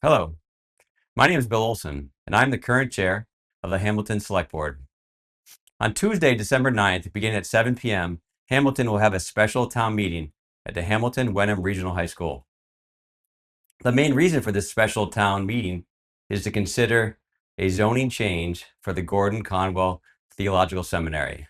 Hello, my name is Bill Olsen, and I'm the current chair of the Hamilton Selectboard. On Tuesday, December 9th, beginning at 7 p.m., Hamilton will have a special town meeting at the Hamilton-Wenham Regional High School. The main reason for this special town meeting is to consider a zoning change for the Gordon-Conwell Theological Seminary.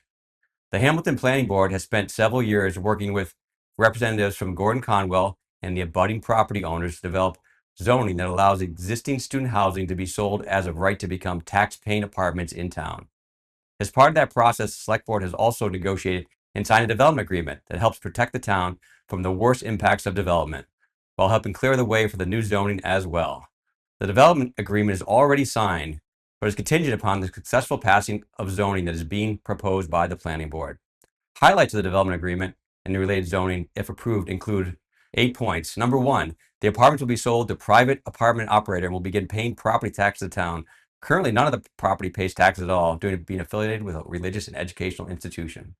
The Hamilton Planning Board has spent several years working with representatives from Gordon-Conwell and the abutting property owners to develop zoning that allows existing student housing to be sold as of right to become tax-paying apartments in town. As part of that process, the Select Board has also negotiated and signed a development agreement that helps protect the town from the worst impacts of development, while helping clear the way for the new zoning as well. The development agreement is already signed, but is contingent upon the successful passing of zoning that is being proposed by the Planning Board. Highlights of the development agreement and the related zoning, if approved, include 8 points. Number 1, the apartments will be sold to private apartment operator and will begin paying property tax to the town. Currently, none of the property pays taxes at all due to being affiliated with a religious and educational institution.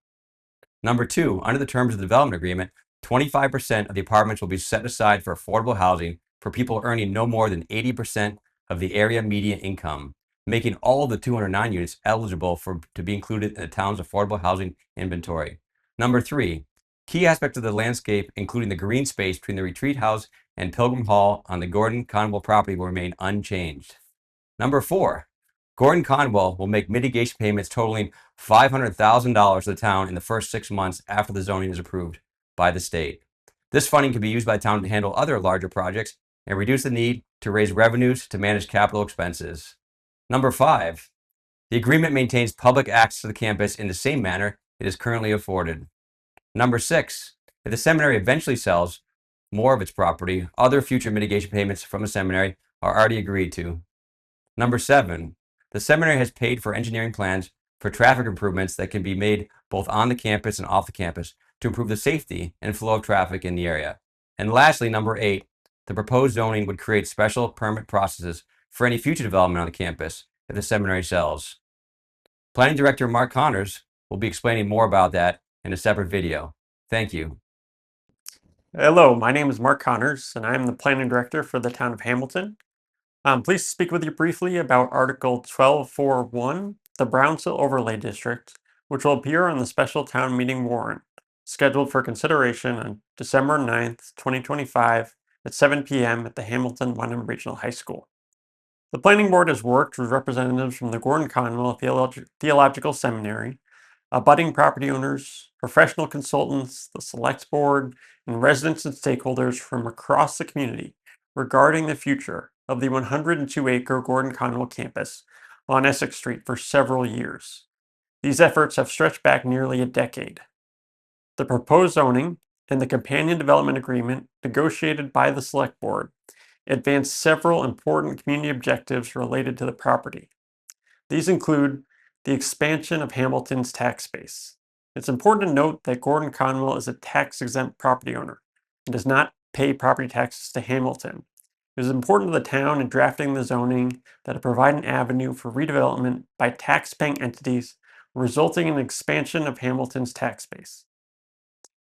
Number 2, under the terms of the development agreement, 25% of the apartments will be set aside for affordable housing for people earning no more than 80% of the area median income, making all of the 209 units eligible to be included in the town's affordable housing inventory. Number 3, key aspects of the landscape, including the green space between the retreat house and Pilgrim Hall on the Gordon-Conwell property, will remain unchanged. Number 4, Gordon-Conwell will make mitigation payments totaling $500,000 to the town in the first 6 months after the zoning is approved by the state. This funding can be used by the town to handle other larger projects and reduce the need to raise revenues to manage capital expenses. Number 5, the agreement maintains public access to the campus in the same manner it is currently afforded. Number 6, if the seminary eventually sells more of its property, other future mitigation payments from the seminary are already agreed to. Number 7, the seminary has paid for engineering plans for traffic improvements that can be made both on the campus and off the campus to improve the safety and flow of traffic in the area. And lastly, number 8, the proposed zoning would create special permit processes for any future development on the campus if the seminary sells. Planning Director Mark Connors will be explaining more about that in a separate video. Thank you. Hello, my name is Mark Connors, and I'm the Planning Director for the town of Hamilton. I'm pleased to speak with you briefly about Article 12.4.1, the Brownsville Overlay District, which will appear on the special town meeting warrant, scheduled for consideration on December 9th, 2025 at 7 p.m. at the Hamilton-Wenham Regional High School. The Planning Board has worked with representatives from the Gordon-Conwell Theological Seminary, abutting property owners, professional consultants, the Selectboard, and residents and stakeholders from across the community regarding the future of the 102-acre Gordon-Conwell campus on Essex Street for several years. These efforts have stretched back nearly a decade. The proposed zoning and the companion development agreement negotiated by the Select Board advance several important community objectives related to the property. These include the expansion of Hamilton's tax base. It's important to note that Gordon-Conwell is a tax-exempt property owner and does not pay property taxes to Hamilton. It is important to the town in drafting the zoning that it provide an avenue for redevelopment by tax-paying entities, resulting in an expansion of Hamilton's tax base.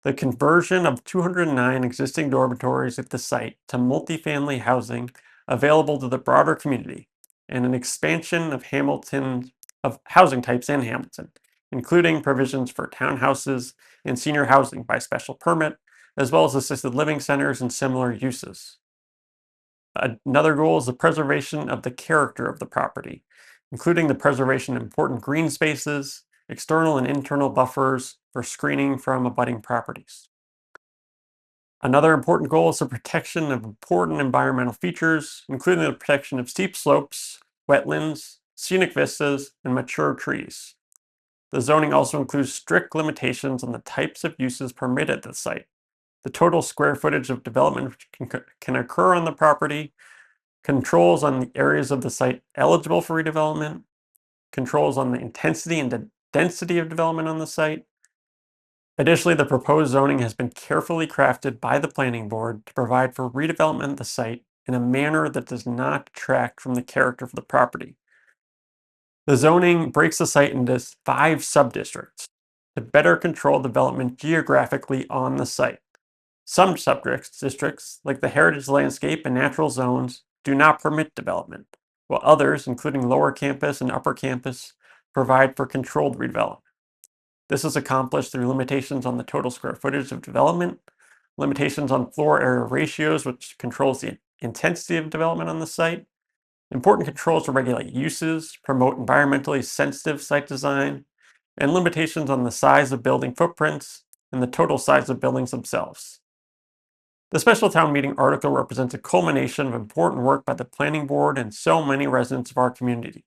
The conversion of 209 existing dormitories at the site to multifamily housing available to the broader community, and an expansion of housing types in Hamilton, including provisions for townhouses and senior housing by special permit, as well as assisted living centers and similar uses. Another goal is the preservation of the character of the property, including the preservation of important green spaces, external and internal buffers for screening from abutting properties. Another important goal is the protection of important environmental features, including the protection of steep slopes, wetlands, scenic vistas, and mature trees. The zoning also includes strict limitations on the types of uses permitted at the site, the total square footage of development can occur on the property, controls on the areas of the site eligible for redevelopment, controls on the intensity and the density of development on the site. Additionally, the proposed zoning has been carefully crafted by the Planning Board to provide for redevelopment of the site in a manner that does not detract from the character of the property. The zoning breaks the site into 5 sub-districts to better control development geographically on the site. Some sub-districts, like the heritage landscape and natural zones, do not permit development, while others, including lower campus and upper campus, provide for controlled redevelopment. This is accomplished through limitations on the total square footage of development, limitations on floor area ratios, which controls the intensity of development on the site, important controls to regulate uses, promote environmentally sensitive site design, and limitations on the size of building footprints and the total size of buildings themselves. The special town meeting article represents a culmination of important work by the planning board and so many residents of our community.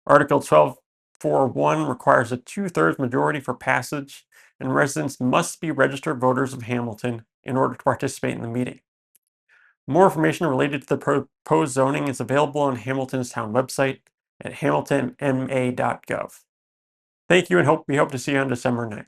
Article 12.4.1 requires a 2/3 majority for passage, and residents must be registered voters of Hamilton in order to participate in the meeting. More information related to the proposed zoning is available on Hamilton's town website at hamiltonma.gov. Thank you, and we hope to see you on December 9th.